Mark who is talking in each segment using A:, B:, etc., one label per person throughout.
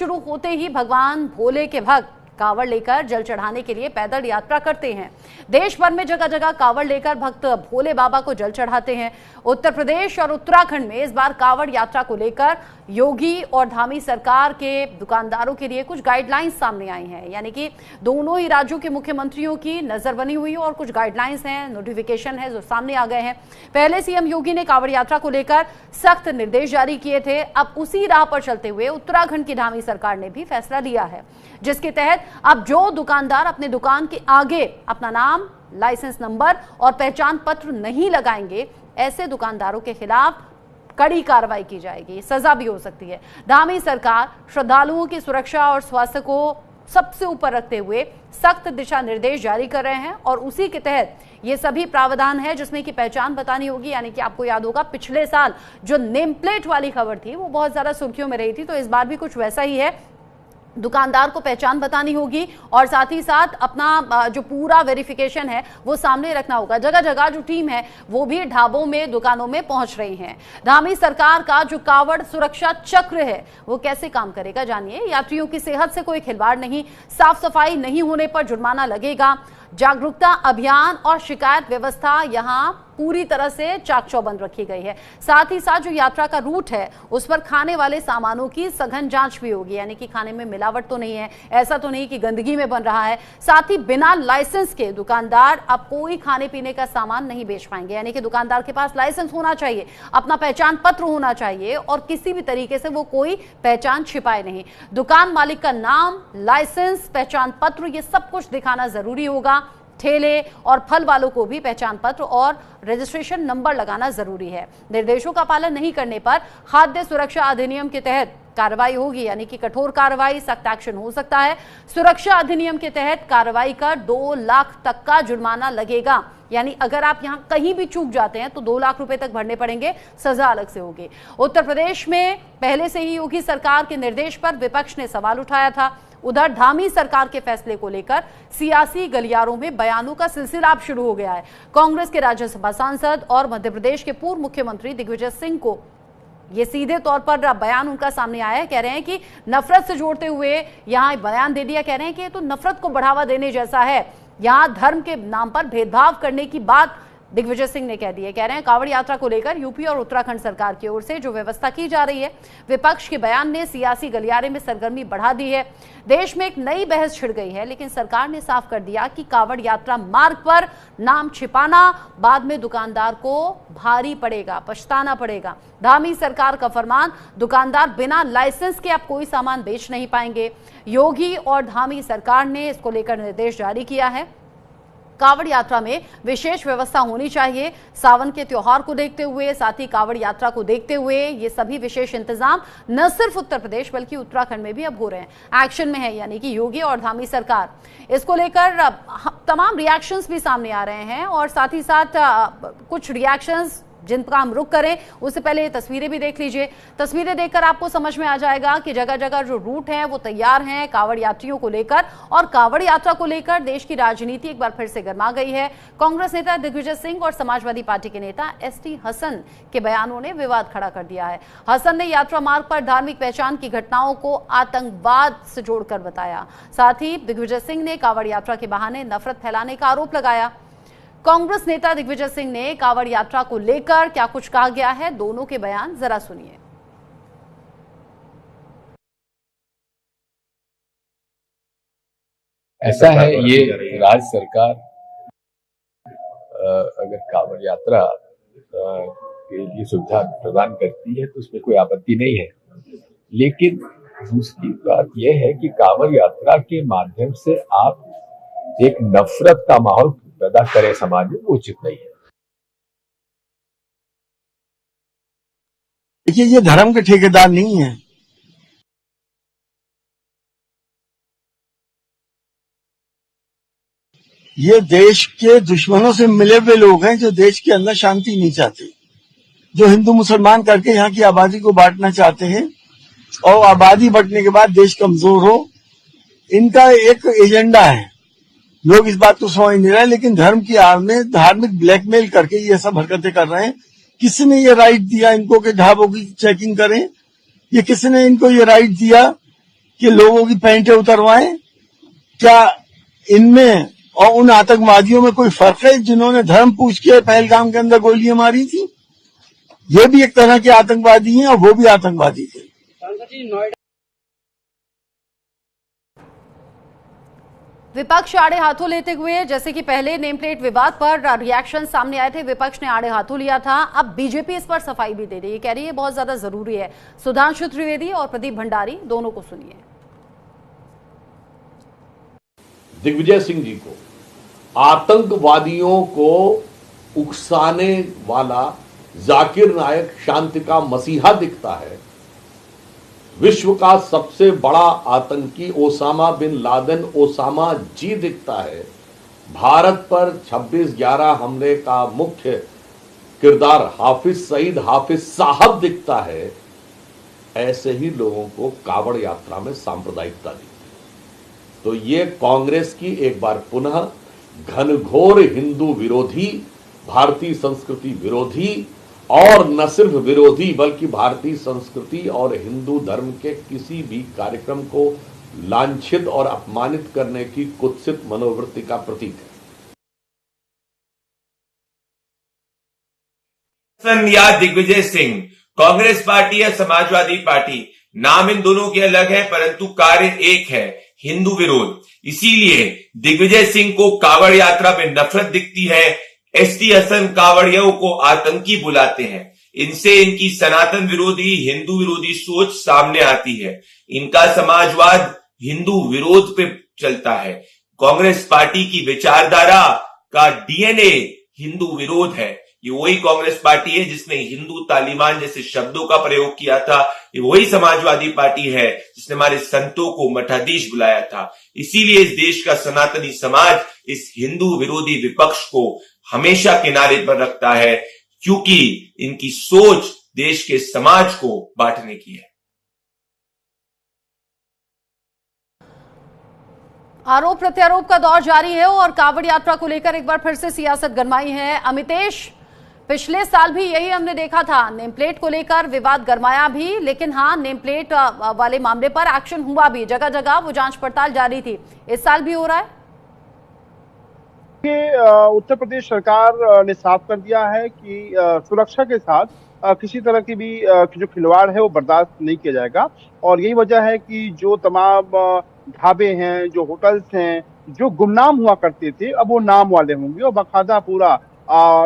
A: शुरू होते ही भगवान भोले के भक्त कावड़ लेकर जल चढ़ाने के लिए पैदल यात्रा करते हैं। देश भर में जगह जगह कावड़ लेकर भक्त भोले बाबा को जल चढ़ाते हैं। उत्तर प्रदेश और उत्तराखंड में इस बार कावड़ यात्रा को लेकर योगी और धामी सरकार के दुकानदारों के लिए कुछ गाइडलाइंस सामने आई हैं, यानी कि दोनों ही राज्यों के मुख्यमंत्रियों की नजर बनी हुई है और कुछ गाइडलाइंस हैं, नोटिफिकेशन है जो सामने आ गए हैं। पहले सीएम योगी ने कावड़ यात्रा को लेकर सख्त निर्देश जारी किए थे। अब उसी राह पर चलते हुए उत्तराखंड की धामी सरकार ने भी फैसला लिया है, जिसके तहत अब जो दुकानदार अपने दुकान के आगे अपना नाम, लाइसेंस नंबर और पहचान पत्र नहीं लगाएंगे, ऐसे दुकानदारों के खिलाफ कड़ी कार्रवाई की जाएगी, सजा भी हो सकती है। धामी सरकार श्रद्धालुओं की सुरक्षा और स्वास्थ्य को सबसे ऊपर रखते हुए सख्त दिशा निर्देश जारी कर रहे हैं और उसी के तहत ये सभी प्रावधान है जिसमें कि पहचान बतानी होगी। यानी कि आपको याद होगा पिछले साल जो नेम प्लेट वाली खबर थी वो बहुत ज्यादा सुर्खियों में रही थी, तो इस बार भी कुछ वैसा ही है। दुकानदार को पहचान बतानी होगी और साथ ही साथ अपना जो पूरा वेरिफिकेशन है वो सामने रखना होगा। जगह जगह जो टीम है वो भी ढाबों में, दुकानों में पहुंच रही है। धामी सरकार का जो कावड़ सुरक्षा चक्र है वो कैसे काम करेगा, जानिए। यात्रियों की सेहत से कोई खिलवाड़ नहीं, साफ सफाई नहीं होने पर जुर्माना लगेगा। जागरूकता अभियान और शिकायत व्यवस्था यहां पूरी तरह से चाक चौबंद रखी गई है। साथ ही साथ जो यात्रा का रूट है उस पर खाने वाले सामानों की सघन जांच भी होगी, यानी कि खाने में मिलावट तो नहीं है, ऐसा तो नहीं कि गंदगी में बन रहा है। साथ ही बिना लाइसेंस के दुकानदार अब कोई खाने पीने का सामान नहीं बेच पाएंगे, यानी कि दुकानदार के पास लाइसेंस होना चाहिए, अपना पहचान पत्र होना चाहिए और किसी भी तरीके से वो कोई पहचान छिपाए नहीं। दुकान मालिक का नाम, लाइसेंस, पहचान पत्र ये सब कुछ दिखाना जरूरी होगा। ठेले और फल वालों को भी पहचान पत्र और रजिस्ट्रेशन नंबर लगाना जरूरी है। निर्देशों का पालन नहीं करने पर खाद्य सुरक्षा अधिनियम के तहत कार्रवाई होगी, यानी कि कठोर कार्रवाई, सख्त एक्शन हो सकता है। सुरक्षा अधिनियम के तहत कार्रवाई कर 2 लाख तक का जुर्माना लगेगा, यानी अगर आप यहां कहीं भी चूक जाते हैं तो 2 लाख रुपए तक भरने पड़ेंगे, सजा अलग से होगी। उत्तर प्रदेश में पहले से ही योगी सरकार के निर्देश पर विपक्ष ने सवाल उठाया था। उधर धामी सरकार के फैसले को लेकर सियासी गलियारों में बयानों का सिलसिला अब शुरू हो गया है। कांग्रेस के राज्यसभा सांसद और मध्य प्रदेश के पूर्व मुख्यमंत्री दिग्विजय सिंह को ये सीधे तौर पर बयान उनका सामने आया है। कह रहे हैं कि नफरत से जोड़ते हुए यहां बयान दे दिया, कह रहे हैं कि ये तो नफरत को बढ़ावा देने जैसा है, यहां धर्म के नाम पर भेदभाव करने की बात दिग्विजय सिंह ने कह दी है। कह रहे हैं कावड़ यात्रा को लेकर यूपी और उत्तराखंड सरकार की ओर से जो व्यवस्था की जा रही है, विपक्ष के बयान ने सियासी गलियारे में सरगर्मी बढ़ा दी है। देश में एक नई बहस छिड़ गई है, लेकिन सरकार ने साफ कर दिया कि कावड़ यात्रा मार्ग पर नाम छिपाना बाद में दुकानदार को भारी पड़ेगा, पछताना पड़ेगा। धामी सरकार का फरमान, दुकानदार बिना लाइसेंस के अब कोई सामान बेच नहीं पाएंगे। योगी और धामी सरकार ने इसको लेकर निर्देश जारी किया है। कावड़ यात्रा में विशेष व्यवस्था होनी चाहिए। सावन के त्योहार को देखते हुए, साथ ही कावड़ यात्रा को देखते हुए ये सभी विशेष इंतजाम न सिर्फ उत्तर प्रदेश बल्कि उत्तराखंड में भी अब हो रहे हैं, एक्शन में है, यानी कि योगी और धामी सरकार। इसको लेकर तमाम रिएक्शंस भी सामने आ रहे हैं और साथ ही साथ कुछ रिएक्शंस जिनका हम रुख करें उससे पहले ये तस्वीरें भी देख लीजिए। तस्वीरें देखकर आपको समझ में आ जाएगा कि जगह जगह जो रूट हैं वो तैयार हैं कावड़ यात्रियों को लेकर, और कावड़ यात्रा को लेकर देश की राजनीति एक बार फिर से गर्मा गई है। कांग्रेस नेता दिग्विजय सिंह और समाजवादी पार्टी के नेता एसटी हसन के बयानों ने विवाद खड़ा कर दिया है। हसन ने यात्रा मार्ग पर धार्मिक पहचान की घटनाओं को आतंकवाद से जोड़कर बताया। साथ ही दिग्विजय सिंह ने कावड़ यात्रा के बहाने नफरत फैलाने का आरोप लगाया। कांग्रेस नेता दिग्विजय सिंह ने कावड़ यात्रा को लेकर क्या कुछ कहा गया है, दोनों के बयान जरा सुनिए।
B: ऐसा है, ये राज्य सरकार अगर कावड़ यात्रा के लिए सुविधा प्रदान करती है तो उसमें कोई आपत्ति नहीं है, लेकिन दूसरी बात यह है कि कावड़ यात्रा के माध्यम से आप एक नफरत का माहौल पैदा करें समाज में, वो उचित नहीं है।
C: देखिए, ये धर्म के ठेकेदार नहीं है। ये देश के दुश्मनों से मिले हुए लोग हैं जो देश के अंदर शांति नहीं चाहते, जो हिंदू मुसलमान करके यहाँ की आबादी को बांटना चाहते हैं और आबादी बढ़ने के बाद देश कमजोर हो, इनका एक एजेंडा है। लोग इस बात को समझ नहीं रहे, लेकिन धर्म की आड़ में धार्मिक ब्लैकमेल करके ये सब हरकतें कर रहे हैं। किसने ये राइट दिया इनको कि ढाबों की चेकिंग करें? ये किसने इनको ये राइट दिया कि लोगों की पैंटें उतरवाएं? क्या इनमें और उन आतंकवादियों में कोई फर्क है जिन्होंने धर्म पूछ के पहलगाम के अंदर गोलियां मारी थी? ये भी एक तरह के आतंकवादी हैं और वो भी आतंकवादी थे।
A: विपक्ष आड़े हाथों लेते हुए, जैसे कि पहले नेम प्लेट विवाद पर रिएक्शन सामने आए थे, विपक्ष ने आड़े हाथों लिया था, अब बीजेपी इस पर सफाई भी दे रही है, कह रही है बहुत ज्यादा जरूरी है। सुधांशु त्रिवेदी और प्रदीप भंडारी दोनों को सुनिए।
D: दिग्विजय सिंह जी को आतंकवादियों को उकसाने वाला जाकिर नायक शांति का मसीहा दिखता है। विश्व का सबसे बड़ा आतंकी ओसामा बिन लादेन ओसामा जी दिखता है। भारत पर 26/11 हमले का मुख्य किरदार हाफिज सईद हाफिज साहब दिखता है। ऐसे ही लोगों को कावड़ यात्रा में सांप्रदायिकता दिखती है। तो ये कांग्रेस की एक बार पुनः घनघोर हिंदू विरोधी, भारतीय संस्कृति विरोधी और न सिर्फ विरोधी बल्कि भारतीय संस्कृति और हिंदू धर्म के किसी भी कार्यक्रम को लांछित और अपमानित करने की कुत्सित मनोवृत्ति का प्रतीक है।
E: या दिग्विजय सिंह, कांग्रेस पार्टी या समाजवादी पार्टी, नाम इन दोनों के अलग है परंतु कार्य एक है, हिंदू विरोध। इसीलिए दिग्विजय सिंह को कावड़ यात्रा में नफरत दिखती है। एसटी हसन कावड़ियों को आतंकी बुलाते हैं। इनसे इनकी सनातन विरोधी, हिंदू विरोधी सोच सामने आती है। इनका समाजवाद हिंदू विरोध पे चलता है। कांग्रेस पार्टी की विचारधारा का डीएनए हिंदू विरोध है। ये वही कांग्रेस पार्टी है जिसने हिंदू तालिबान जैसे शब्दों का प्रयोग किया था। ये वही समाजवादी पार्टी है जिसने हमारे संतों को मठाधीश बुलाया था। इसीलिए इस देश का सनातनी समाज इस हिंदू विरोधी विपक्ष को हमेशा किनारे पर रखता है, क्योंकि इनकी सोच देश के समाज को बांटने की है।
A: आरोप प्रत्यारोप का दौर जारी है और कावड़ यात्रा को लेकर एक बार फिर से सियासत गरमाई है। अमितेश, पिछले साल भी यही हमने देखा था, नेम प्लेट को लेकर विवाद गरमाया भी, लेकिन हाँ, नेम प्लेट वाले मामले पर एक्शन हुआ भी, जगह जगह वो जांच पड़ताल जारी थी। इस साल भी हो रहा है।
F: उत्तर प्रदेश सरकार ने साफ कर दिया है कि सुरक्षा के साथ किसी तरह की भी जो खिलवाड़ है वो बर्दाश्त नहीं किया जाएगा। और यही वजह है कि जो तमाम ढाबे हैं, जो होटल्स हैं, जो गुमनाम हुआ करते थे, अब वो नाम वाले होंगे और बाकायदा पूरा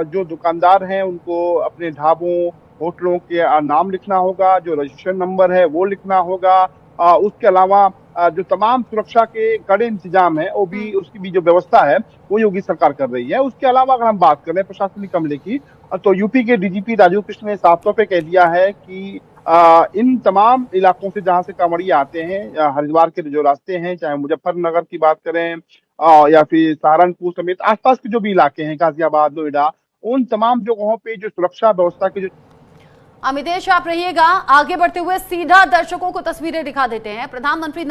F: जो दुकानदार हैं उनको अपने ढाबों, होटलों के नाम लिखना होगा, जो रजिस्ट्रेशन नंबर है वो लिखना होगा। उसके अलावा जो तमाम सुरक्षा के कड़े इंतजाम है वो भी, उसकी भी जो व्यवस्था है वो योगी सरकार कर रही है। उसके अलावा अगर हम बात करें प्रशासनिक अमले की, तो यूपी के डीजीपी राजीव कृष्ण ने साफ तौर पे कह दिया है कि इन तमाम इलाकों से जहां से कांवड़िया आते हैं, हरिद्वार के जो रास्ते हैं, चाहे मुजफ्फरनगर की बात करें या फिर सहारनपुर समेत आसपास के जो भी इलाके हैं, गाजियाबाद, नोएडा, उन तमाम जगहों पे जो सुरक्षा व्यवस्था की जो।
A: अमितेश, आप रहिएगा, आगे बढ़ते हुए सीधा दर्शकों को तस्वीरें दिखा देते हैं। प्रधानमंत्री